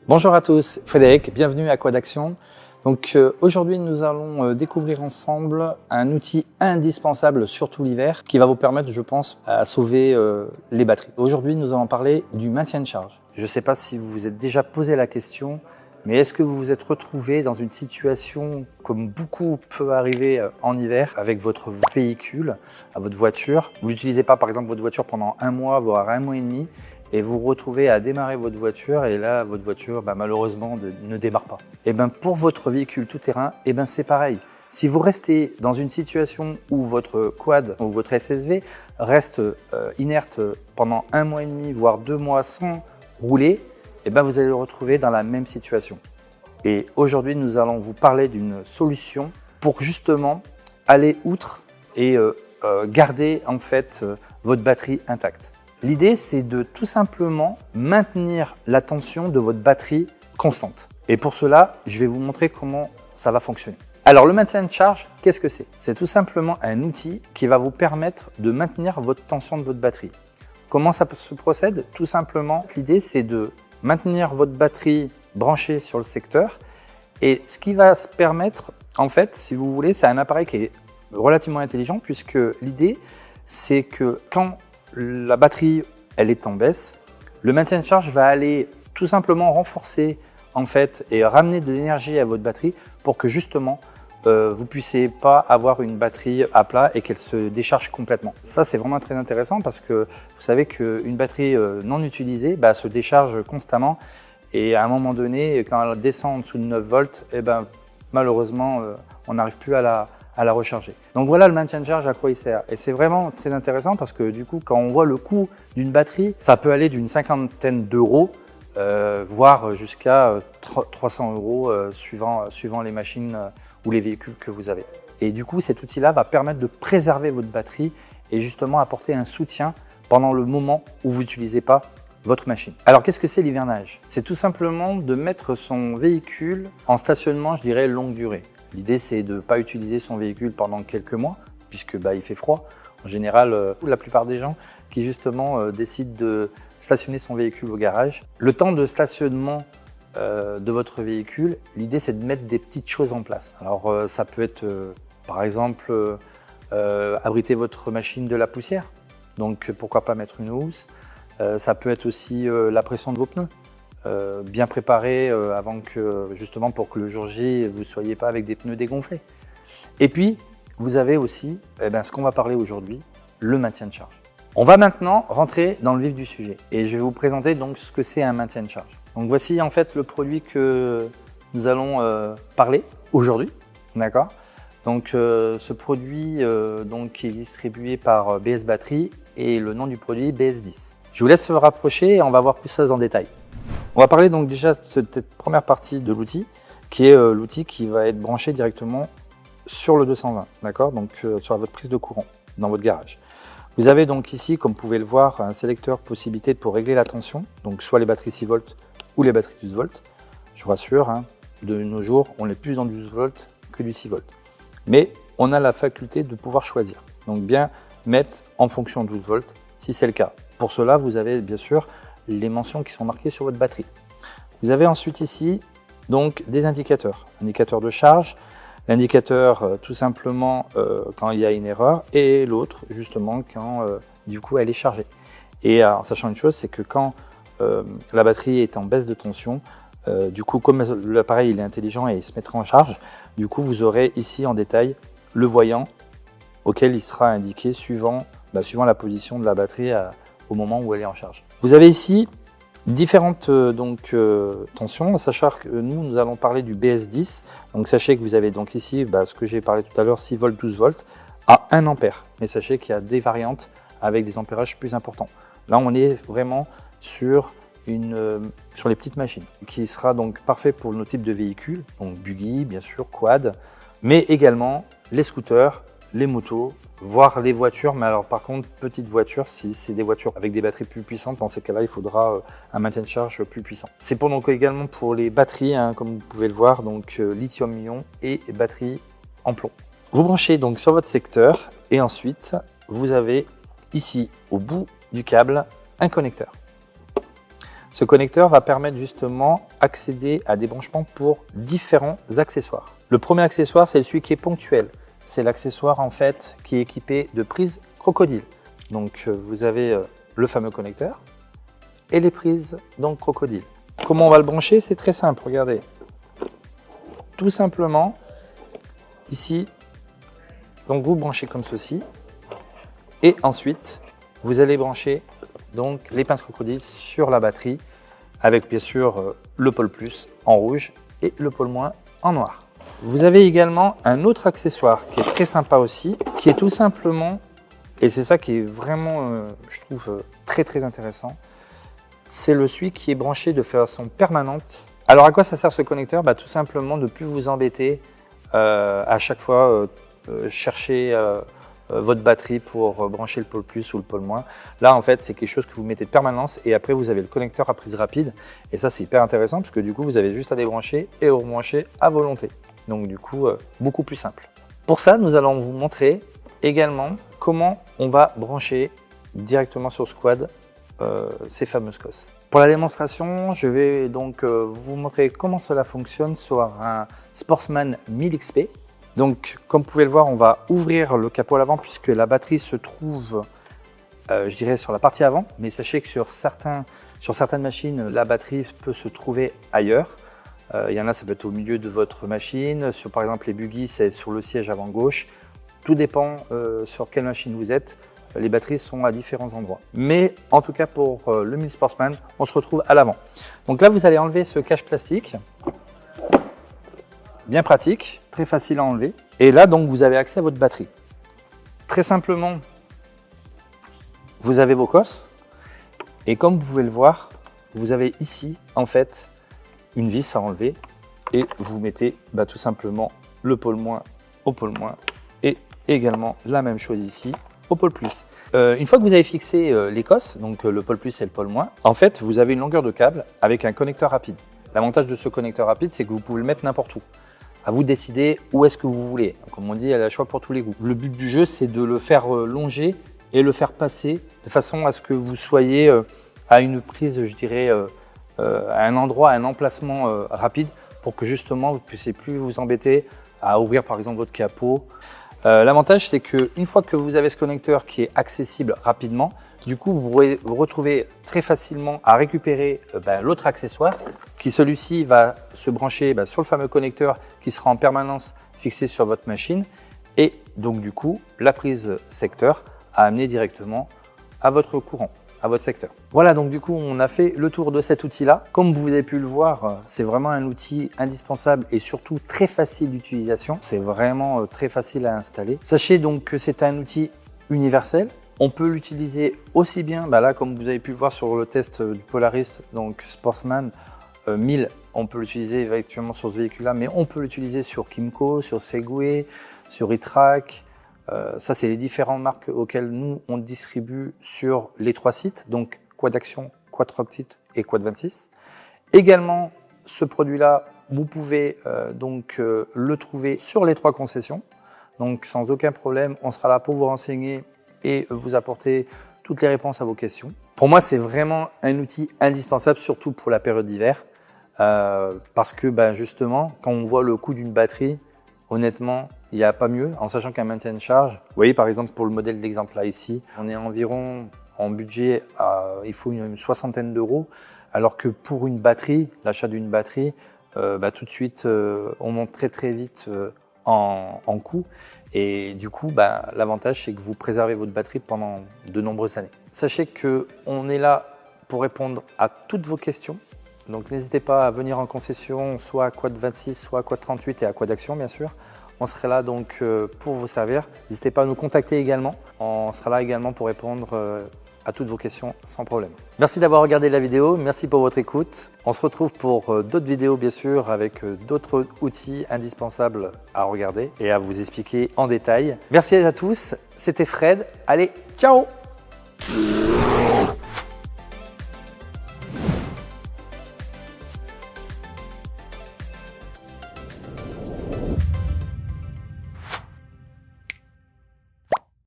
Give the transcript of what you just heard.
Bonjour à tous, Frédéric, bienvenue à Quad Action. Donc aujourd'hui nous allons découvrir ensemble un outil indispensable, surtout l'hiver, qui va vous permettre, je pense, à sauver les batteries. Aujourd'hui nous allons parler du maintien de charge. Je ne sais pas si vous vous êtes déjà posé la question, mais est-ce que vous vous êtes retrouvé dans une situation comme beaucoup peut arriver en hiver avec votre véhicule, à votre voiture. Vous n'utilisez pas par exemple votre voiture pendant un mois, voire un mois et demi, et vous vous retrouvez à démarrer votre voiture et là, votre voiture, malheureusement, ne démarre pas. Et pour votre véhicule tout-terrain, c'est pareil. Si vous restez dans une situation où votre quad ou votre SSV reste inerte pendant un mois et demi, voire 2 mois sans rouler, vous allez le retrouver dans la même situation. Et aujourd'hui, nous allons vous parler d'une solution pour justement aller outre et garder en fait votre batterie intacte. L'idée, c'est de tout simplement maintenir la tension de votre batterie constante. Et pour cela, je vais vous montrer comment ça va fonctionner. Alors, le maintien de charge, qu'est-ce que c'est? C'est tout simplement un outil qui va vous permettre de maintenir votre tension de votre batterie. Comment ça se procède? Tout simplement, l'idée, c'est de maintenir votre batterie branchée sur le secteur. Et ce qui va se permettre, en fait, si vous voulez, c'est un appareil qui est relativement intelligent puisque l'idée, c'est que quand la batterie elle est en baisse, le maintien de charge va aller tout simplement renforcer en fait et ramener de l'énergie à votre batterie pour que justement vous puissiez pas avoir une batterie à plat et qu'elle se décharge complètement. Ça c'est vraiment très intéressant parce que vous savez qu'une batterie non utilisée se décharge constamment et à un moment donné quand elle descend en dessous de 9 volts, malheureusement on n'arrive plus à la recharger. Donc voilà le maintien de charge à quoi il sert. Et c'est vraiment très intéressant parce que du coup, quand on voit le coût d'une batterie, ça peut aller d'une cinquantaine d'euros, voire jusqu'à 300 euros suivant les machines ou les véhicules que vous avez. Et du coup, cet outil-là va permettre de préserver votre batterie et justement apporter un soutien pendant le moment où vous n'utilisez pas votre machine. Alors qu'est-ce que c'est l'hivernage? C'est tout simplement de mettre son véhicule en stationnement, je dirais, longue durée. L'idée, c'est de ne pas utiliser son véhicule pendant quelques mois, puisque il fait froid. En général, la plupart des gens qui justement décident de stationner son véhicule au garage. Le temps de stationnement de votre véhicule, l'idée, c'est de mettre des petites choses en place. Alors, ça peut être, par exemple, abriter votre machine de la poussière. Donc, pourquoi pas mettre une housse. Ça peut être aussi la pression de vos pneus. Bien préparé avant que justement pour que le jour J vous ne soyez pas avec des pneus dégonflés. Et puis vous avez aussi ce qu'on va parler aujourd'hui, le maintien de charge. On va maintenant rentrer dans le vif du sujet et je vais vous présenter donc ce que c'est un maintien de charge. Donc voici en fait le produit que nous allons parler aujourd'hui, d'accord. Donc ce produit donc est distribué par BS Batterie et le nom du produit BS10. Je vous laisse se rapprocher et on va voir plus ça en détail. On va parler donc déjà de cette première partie de l'outil, qui est l'outil qui va être branché directement sur le 220, d'accord, donc sur votre prise de courant dans votre garage. Vous avez donc ici, comme vous pouvez le voir, un sélecteur possibilité pour régler la tension, donc soit les batteries 6 volts ou les batteries 12 volts. Je vous rassure, de nos jours, on est plus dans du 12 volts que du 6 volts. Mais on a la faculté de pouvoir choisir, donc bien mettre en fonction de 12 volts si c'est le cas. Pour cela, vous avez bien sûr les mentions qui sont marquées sur votre batterie. Vous avez ensuite ici donc des indicateurs, indicateur de charge, l'indicateur tout simplement quand il y a une erreur et l'autre justement quand du coup elle est chargée. Et en sachant une chose, c'est que quand la batterie est en baisse de tension, du coup comme l'appareil il est intelligent et il se mettra en charge, du coup vous aurez ici en détail le voyant auquel il sera indiqué suivant la position de la batterie au moment où elle est en charge. Vous avez ici différentes tensions, sachant que nous allons parler du BS10. Donc sachez que vous avez donc ici ce que j'ai parlé tout à l'heure, 6 volts, 12 volts à 1 ampère. Mais sachez qu'il y a des variantes avec des ampérages plus importants. Là on est vraiment sur les petites machines, qui sera donc parfait pour nos types de véhicules, donc buggy, bien sûr, quad, mais également les scooters, les motos, voire les voitures, mais alors par contre, petites voitures, si c'est des voitures avec des batteries plus puissantes, dans ces cas-là, il faudra un maintien de charge plus puissant. C'est pour donc également pour les batteries, comme vous pouvez le voir, donc lithium-ion et batterie en plomb. Vous branchez donc sur votre secteur et ensuite, vous avez ici, au bout du câble, un connecteur. Ce connecteur va permettre justement d'accéder à des branchements pour différents accessoires. Le premier accessoire, c'est celui qui est ponctuel. C'est l'accessoire en fait qui est équipé de prises crocodile. Donc vous avez le fameux connecteur et les prises donc crocodile. Comment on va le brancher? C'est très simple, regardez. Tout simplement, ici, donc vous branchez comme ceci et ensuite vous allez brancher donc les pinces crocodiles sur la batterie avec bien sûr le pôle plus en rouge et le pôle moins en noir. Vous avez également un autre accessoire qui est très sympa aussi, qui est tout simplement, et c'est ça qui est vraiment, je trouve, très intéressant, c'est le celui qui est branché de façon permanente. Alors à quoi ça sert ce connecteur? Tout simplement de ne plus vous embêter à chaque fois chercher votre batterie pour brancher le pôle plus ou le pôle moins. Là en fait c'est quelque chose que vous mettez de permanence et après vous avez le connecteur à prise rapide et ça c'est hyper intéressant parce que du coup vous avez juste à débrancher et rebrancher à volonté. Donc du coup beaucoup plus simple. Pour ça nous allons vous montrer également comment on va brancher directement sur Squad ces fameuses cosses. Pour la démonstration, je vais donc vous montrer comment cela fonctionne sur un Sportsman 1000 XP. Donc, comme vous pouvez le voir, on va ouvrir le capot à l'avant puisque la batterie se trouve, je dirais, sur la partie avant. Mais sachez que sur certaines machines, la batterie peut se trouver ailleurs. Il y en a, ça peut être au milieu de votre machine. Sur, par exemple, les buggy, c'est sur le siège avant gauche. Tout dépend sur quelle machine vous êtes. Les batteries sont à différents endroits. Mais en tout cas, pour le 1000 Sportsman, on se retrouve à l'avant. Donc là, vous allez enlever ce cache plastique. Bien pratique, très facile à enlever. Et là, donc, vous avez accès à votre batterie. Très simplement, vous avez vos cosses. Et comme vous pouvez le voir, vous avez ici, en fait, une vis à enlever. Et vous mettez tout simplement le pôle moins au pôle moins. Et également la même chose ici au pôle plus. Une fois que vous avez fixé les cosses, donc le pôle plus et le pôle moins, en fait, vous avez une longueur de câble avec un connecteur rapide. L'avantage de ce connecteur rapide, c'est que vous pouvez le mettre n'importe où. À vous de décider où est-ce que vous voulez. Comme on dit, il y a le choix pour tous les goûts. Le but du jeu, c'est de le faire longer et le faire passer de façon à ce que vous soyez à une prise, je dirais, à un endroit, à un emplacement rapide pour que justement vous ne puissiez plus vous embêter à ouvrir par exemple votre capot. L'avantage, c'est qu'une fois que vous avez ce connecteur qui est accessible rapidement, du coup, vous pourrez vous retrouver très facilement à récupérer l'autre accessoire qui, celui-ci, va se brancher sur le fameux connecteur qui sera en permanence fixé sur votre machine. Et donc, du coup, la prise secteur à amener directement à votre courant, à votre secteur. Voilà, donc du coup, on a fait le tour de cet outil-là. Comme vous avez pu le voir, c'est vraiment un outil indispensable et surtout très facile d'utilisation. C'est vraiment très facile à installer. Sachez donc que c'est un outil universel. On peut l'utiliser aussi bien, là, comme vous avez pu le voir sur le test du Polaris, donc Sportsman 1000, on peut l'utiliser effectivement sur ce véhicule-là, mais on peut l'utiliser sur Kymco, sur Segway, sur e-Track. Ça, c'est les différentes marques auxquelles nous, on distribue sur les 3 sites, donc Quad Action, Quad Rocket et Quad 26. Également, ce produit-là, vous pouvez le trouver sur les 3 concessions. Donc, sans aucun problème, on sera là pour vous renseigner et vous apporter toutes les réponses à vos questions. Pour moi, c'est vraiment un outil indispensable, surtout pour la période d'hiver, parce que justement, quand on voit le coût d'une batterie, honnêtement, il n'y a pas mieux, en sachant qu'un maintien de charge, vous voyez par exemple pour le modèle d'exemple là ici, on est environ en budget, il faut une soixantaine d'euros, alors que pour une batterie, l'achat d'une batterie, tout de suite, on monte très vite en coût. Et du coup, l'avantage, c'est que vous préservez votre batterie pendant de nombreuses années. Sachez qu'on est là pour répondre à toutes vos questions. Donc n'hésitez pas à venir en concession, soit à Quad 26, soit à Quad 38 et à Quad Action, bien sûr. On serait là donc pour vous servir. N'hésitez pas à nous contacter également. On sera là également pour répondre à toutes vos questions sans problème. Merci d'avoir regardé la vidéo, merci pour votre écoute. On se retrouve pour d'autres vidéos bien sûr avec d'autres outils indispensables à regarder et à vous expliquer en détail. Merci à tous, c'était Fred. Allez, ciao!